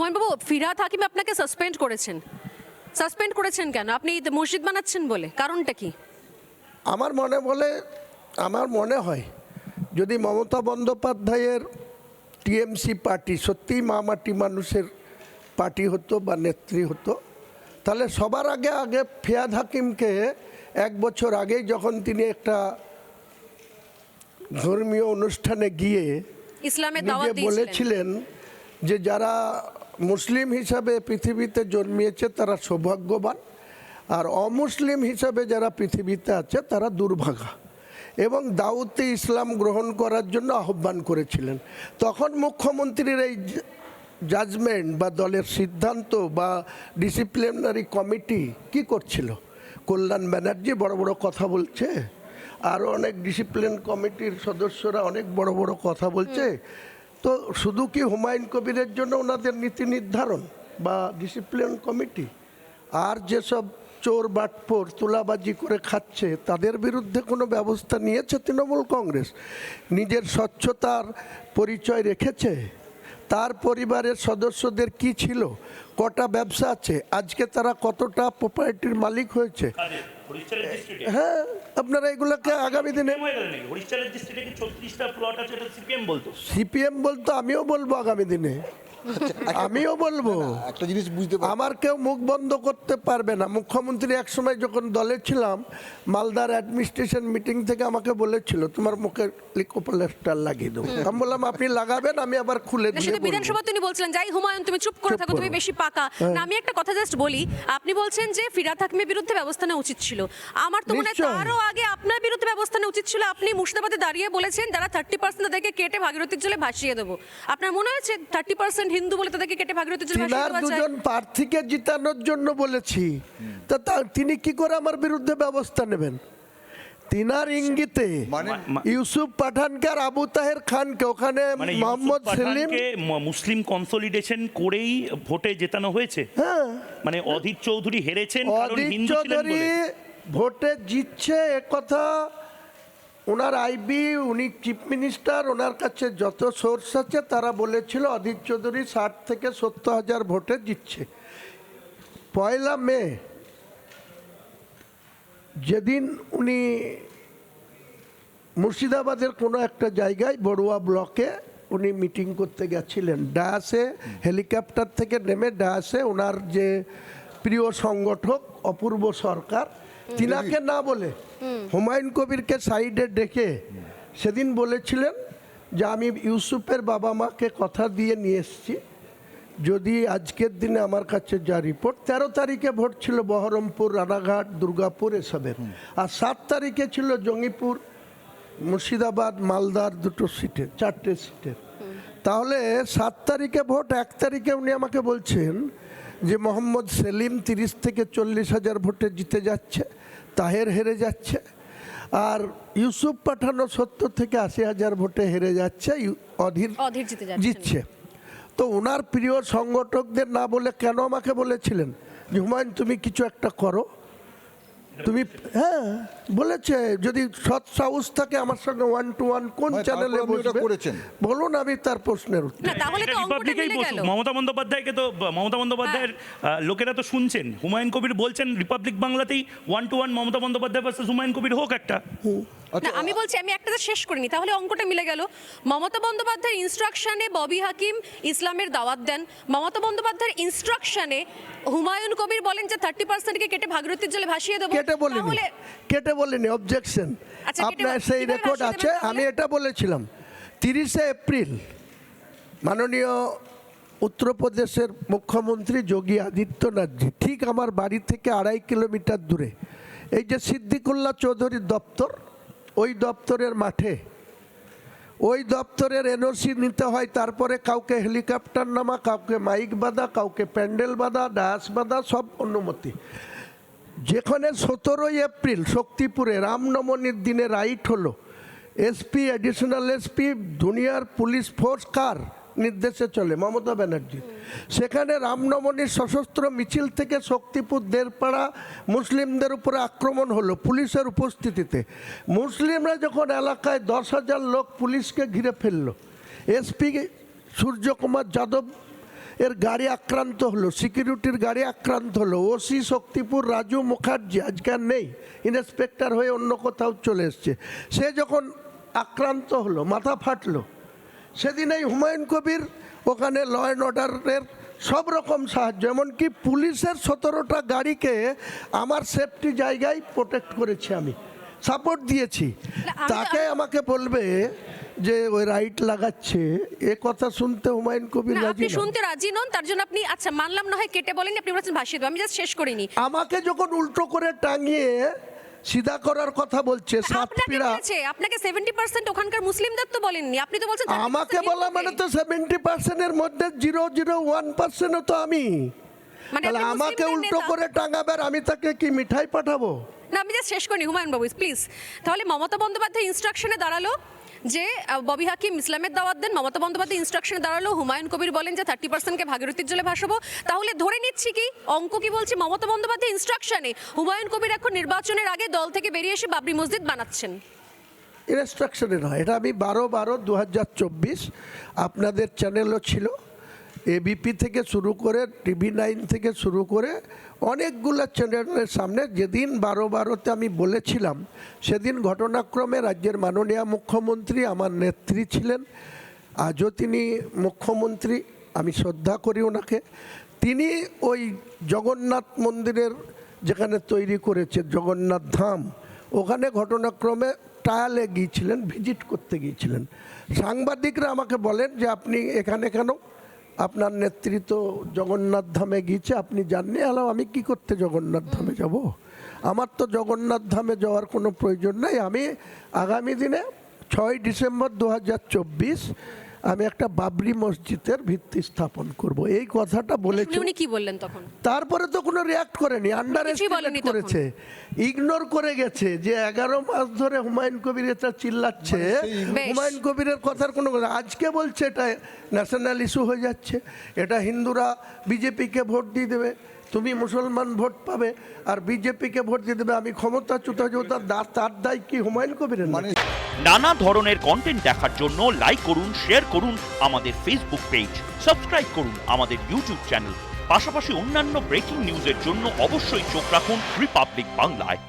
হুমায়ুন বাবু, ফিরহাদ হাকিম আপনাকে সাসপেন্ড করেছেন কেন? আপনি মসজিদ বানাচ্ছেন বলে? কারণটা কি? আমার মনে হয় যদি মমতা বন্দ্যোপাধ্যায়ের টিএমসি পার্টি সত্যিই মাটি মানুষের পার্টি হতো বা নেত্রী হতো, তাহলে সবার আগে ফিরহাদ হাকিমকে 1 বছর আগেই যখন তিনি একটা ধর্মীয় অনুষ্ঠানে গিয়ে ইসলামের দাওয়াত নিজে বলেছিলেন যে যারা মুসলিম হিসাবে পৃথিবীতে জন্মিয়েছে তারা সৌভাগ্যবান, আর অমুসলিম হিসাবে যারা পৃথিবীতে আছে তারা দুর্ভাগা, এবং দাউতে ইসলাম গ্রহণ করার জন্য আহ্বান করেছিলেন। তখন মুখ্যমন্ত্রীর এই জাজমেন্ট বা দলের সিদ্ধান্ত বা ডিসিপ্লিনারি কমিটি কি করছিল? কল্যাণ ব্যানার্জি বড় বড় কথা বলছে, আরও অনেক ডিসিপ্লিন কমিটির সদস্যরা অনেক বড় বড় কথা বলছে। তো শুধু কি হুমায়ুন কবিরের জন্য ওনাদের নীতি নির্ধারণ বা ডিসিপ্লিন কমিটি? আর যেসব চোর বাটপোর তুলাবাজি করে খাচ্ছে তাদের বিরুদ্ধে কোনো ব্যবস্থা নিয়েছে তৃণমূল কংগ্রেস? নিজের স্বচ্ছতার পরিচয় রেখেছে? তার পরিবারের সদস্যদের কি ছিল, কটা ব্যবসা আছে, আজকে তারা কতটা প্রপার্টির মালিক হয়েছে? হ্যাঁ, আপনারা এগুলোকে আগামী দিনে সিপিএম বলতো, আমিও বলবো আগামী দিনে, আমিও বলবো। একটা জিনিস বুঝতে পারি, আমার কেউ মুখ বন্ধ করতে পারবে না। মুখ্যমন্ত্রী একসময় যখন দলে ছিলাম, মালদার অ্যাডমিনিস্ট্রেশন মিটিং থেকে আমাকে বলেছিল তোমার মুখে লিকোপ্লাস্টার লাগিয়ে দেবো। আমি বললাম আপনি লাগাবেন, আমি আবার খুলে দিয়ে বলবো। বিধানসভা তিনি বলছিলেন যাই হুমায়ুন তুমি চুপ করে থাকো, তুমি বেশি পাকা না। আমি একটা কথা জাস্ট বলি, আপনি বলছেন যে ফিরহাদ হাকিমের বিরুদ্ধে ব্যবস্থা নেওয়া উচিত ছিল। আমার তো মনে হয় তারও আগে আপনার বিরুদ্ধে ব্যবস্থা নেওয়া উচিত ছিল। আপনি মুর্শিদাবাদে দাঁড়িয়ে বলেছেন যারা 30% তাদেরকে কেটে ভাগীরথীর জলে ভাসিয়ে দেবো। আপনার মনে হয়েছে 30% হিন্দু বলে তাদেরকে কেটে ভাগীরথীর জলে ভাসিয়ে দেওয়া যায়? দুজন প্রার্থীকে জিতানোর জন্য বলেছি, তিনি কি করে আমার বিরুদ্ধে ব্যবস্থা নেবেন? তিনার ইঙ্গিতে ইউসুফ পাঠানকে আর আবু তাহের খানকে ওখানে মোহাম্মদ সেলিম মুসলিম কনসলিডেশন করেই ভোটে জেতানো হয়েছে। হ্যাঁ, মানে অধীর চৌধুরী হেরেছেন কারণ অধীর হিন্দু ছিলেন চৌধুরী বলে। ভোটে জিতছে একথা ওনার আইবি, উনি চিফ মিনিস্টার, ওনার কাছে যত সোর্স আছে তারা বলেছিল অধীর চৌধুরী 60 থেকে 70 হাজার ভোটে জিতছে। 1 মে যেদিন উনি মুর্শিদাবাদের কোনো একটা জায়গায় বড়ুয়া ব্লকে উনি মিটিং করতে গেছিলেন, ডায়াসে হেলিকপ্টার থেকে নেমে ডায়াসে ওনার যে প্রিয় সংগঠক অপূর্ব সরকার তিনাকে না বলে হুমায়ুন কবিরকে সাইডে ডেকে সেদিন বলেছিলেন যে আমি ইউসুফের বাবা মাকে কথা দিয়ে নিয়ে এসেছি, যদি আজকের দিনে আমার কাছে যা রিপোর্ট, 13 তারিখে ভোট ছিল বহরমপুর, রানাঘাট, দুর্গাপুর এসবের, আর 7 তারিখে ছিল জঙ্গিপুর, মুর্শিদাবাদ, মালদার 2টো সিটে, 4টে সিটের। তাহলে 7 তারিখে ভোট, 1 তারিখে উনি আমাকে বলছেন যে মোহাম্মদ সেলিম 30 থেকে 40 হাজার ভোটে জিতে যাচ্ছে, তাহের হেরে যাচ্ছে, আর ইউসুফ পাঠানও 70 থেকে 80 হাজার ভোটে হেরে যাচ্ছে, অধীর জিতছে। তো ওনার প্রিয় সংগঠকদের না বলে কেন আমাকে বলেছিলেন যে হুমায়ুন তুমি কিছু একটা করো? তুমি হ্যাঁ বলেছে, যদি সৎ সাহস থাকে আমার সঙ্গে 1 to 1 কোন চ্যানেলে বসবে বলুন, আমি তার প্রশ্নের উত্তর। মমতা বন্দ্যোপাধ্যায়ের লোকেরা তো শুনছেন, হুমায়ুন কবির বলছেন রিপাবলিক বাংলাতেই 1 to 1 মমতা বন্দ্যোপাধ্যায় ভার্সেস হুমায়ুন কবির হোক একটা। না, আমি বলছি আমি একটা শেষ করিনি, তাহলে অঙ্কটা মিলে গেল। মমতা বন্দ্যোপাধ্যায়ের ইনস্ট্রাকশনে ববি হাকিম ইসলামের দাওয়াত দেন, মমতা বন্দ্যোপাধ্যায়ের ইনস্ট্রাকশনে হুমায়ুন কবির বলেন যে 30%কে কেটে ভাগীরথীর জলে ভাসিয়ে দেবো। কেটে বলিনি, অবজেকশন, আপনার সেই রেকর্ড আছে। আমি এটা বলেছিলাম 30শে এপ্রিল মাননীয় উত্তরপ্রদেশের মুখ্যমন্ত্রী যোগী আদিত্যনাথজি ঠিক আমার বাড়ি থেকে 2.5 কিলোমিটার দূরে এই যে সিদ্দিকুল্লাহ চৌধুরীর দপ্তর, ওই দপ্তরের মাঠে, ওই দপ্তরের এনওসি নিতে হয়, তারপরে কাউকে হেলিকপ্টার নামা, কাউকে মাইক বাঁধা, কাউকে প্যান্ডেল বাঁধা, ডায়াস বাঁধা, সব অনুমতি। যেখানে 17 এপ্রিল শক্তিপুরে রামনবমীর দিনে রাইট হলো, এসপি, অ্যাডিশনাল এসপি, দুনিয়ার পুলিশ ফোর্স কার নির্দেশে চলে? মমতা ব্যানার্জি। সেখানে রামনবমীর সশস্ত্র মিছিল থেকে শক্তিপুর দেড়পাড়া মুসলিমদের উপরে আক্রমণ হলো পুলিশের উপস্থিতিতে। মুসলিমরা যখন এলাকায় 10,000 লোক পুলিশকে ঘিরে ফেললো, এসপি সূর্যকুমার যাদব এর গাড়ি আক্রান্ত হলো, সিকিউরিটির গাড়ি আক্রান্ত হলো, ওসি শক্তিপুর রাজু মুখার্জি আজকে আর নেই, ইন্সপেক্টর হয়ে অন্য কোথাও চলে এসছে, সে যখন আক্রান্ত হলো, মাথা ফাটলো, সেদিন এই হুমায়ুন কবির ওখানে ল অ্যান্ড অর্ডারের সব রকম সাহায্য, এমনকি পুলিশের 17টা গাড়িকে আমার সেফটি জায়গায় প্রোটেক্ট করেছি, আমি সাপোর্ট দিয়েছি। তাকে আমাকে বলবে যে ওই রাইট লাগাচ্ছে, এ কথা শুনতে হুমায়ুন কবির না, রাজি আপনি না। শুনতে রাজি নন, তার জন্য আপনি আচ্ছা মানলাম না হয় কেটে বলেননি, আপনি বলেছেন ভাসিয়ে দেবো, আমি জাস্ট শেষ করিনি। আমাকে যখন উল্টো করে টাঙিয়ে সিধা করার কথা বলছে, সাতপিড়া, আপনাকে 70% ওখানকার মুসলিমদের তো বলেননি, আপনি তো বলছেন আমাকে বলা মানে তো 70% এর মধ্যে 0.01% তো আমি, মানে তাহলে আপনি আমাকে মুসলিমদের উল্টো নেতা। করে টাঙাবে আর আমি তাকে কি মিঠাই পাঠাবো? না, আমি জাস্ট শেষ করিনি হুমায়ুন বাবু প্লিজ। তাহলে মমতা বন্দ্যোপাধ্যায় ইনস্ট্রাকশনে দাঁড়ালো যে ববি হাকিম ইসলামের দাওয়াত দেন, মমতা বন্দ্যোপাধ্যায় ইনস্ট্রাকশনে দাঁড়ালো হুমায়ুন কবির বলেন যে 30%কে ভাগীরথীর জলে ভাসাবো। তাহলে ধরে নিচ্ছি কি অঙ্ক কি বলছি, মমতা বন্দ্যোপাধ্যায় ইনস্ট্রাকশনে হুমায়ুন কবির এখন নির্বাচনের আগে দল থেকে বেরিয়ে এসে বাবরি মসজিদ বানাচ্ছেন। ইনস্ট্রাকশনে নয়, এটা আমি 12/12/2024 আপনাদের চ্যানেলও ছিল, এবিপি থেকে শুরু করে TV9 থেকে শুরু করে অনেকগুলো চ্যানেলের সামনে যেদিন 12/12-তে আমি বলেছিলাম, সেদিন ঘটনাক্রমে রাজ্যের মাননীয় মুখ্যমন্ত্রী আমার নেত্রী ছিলেন, আজও তিনি মুখ্যমন্ত্রী, আমি শ্রদ্ধা করি ওনাকে, তিনি ওই জগন্নাথ মন্দিরের যেখানে তৈরি করেছে জগন্নাথ ধাম, ওখানে ঘটনাক্রমে ট্রায়ালে গিয়েছিলেন, ভিজিট করতে গিয়েছিলেন। সাংবাদিকরা আমাকে বলেন যে আপনি এখানে কেন, আপনার নেতৃত্ব জগন্নাথ ধামে গিয়েছে, আপনি জাননি? আলাম আমি কি করতে জগন্নাথ ধামে যাব, আমার তো জগন্নাথ ধামে যাওয়ার কোনো প্রয়োজন নাই। আমি আগামী দিনে 6 ডিসেম্বর 2024 আমি একটা বাবরি মসজিদের ভিত্তি স্থাপন করব, এই কথাটা বলেছি। উনি কি বললেন তখন? তারপরে তো কোনো রিয়াক্ট করেনি, আন্ডার কিছুই বলেনি তখন। করেছে, ইগনোর করে গেছে যে 11 মাস ধরে হুমায়ুন কবির এটা চিল্লাচ্ছে, বেশ। হুমায়ুন কবিরের কথার কোনো কথা, আজকে বলছে এটা ন্যাশনাল ইস্যু হয়ে যাচ্ছে, এটা হিন্দুরা বিজেপিকে ভোট দিয়ে দেবে, তুমি মুসলমান ভোট পাবে আর বিজেপিকে ভোট দিয়ে দেবে, আমি ক্ষমতাচ্যুত হয়ে যাবো, তার দায় কি হুমায়ুন কবিরের? মানে নানা ধরনের কন্টেন্ট দেখার জন্য লাইক করুন, শেয়ার করুন আমাদের ফেসবুক পেজ, সাবস্ক্রাইব করুন আমাদের ইউটিউব চ্যানেল, পাশাপাশি অন্যান্য ব্রেকিং নিউজের জন্য অবশ্যই চোখ রাখুন রিপাবলিক বাংলায়।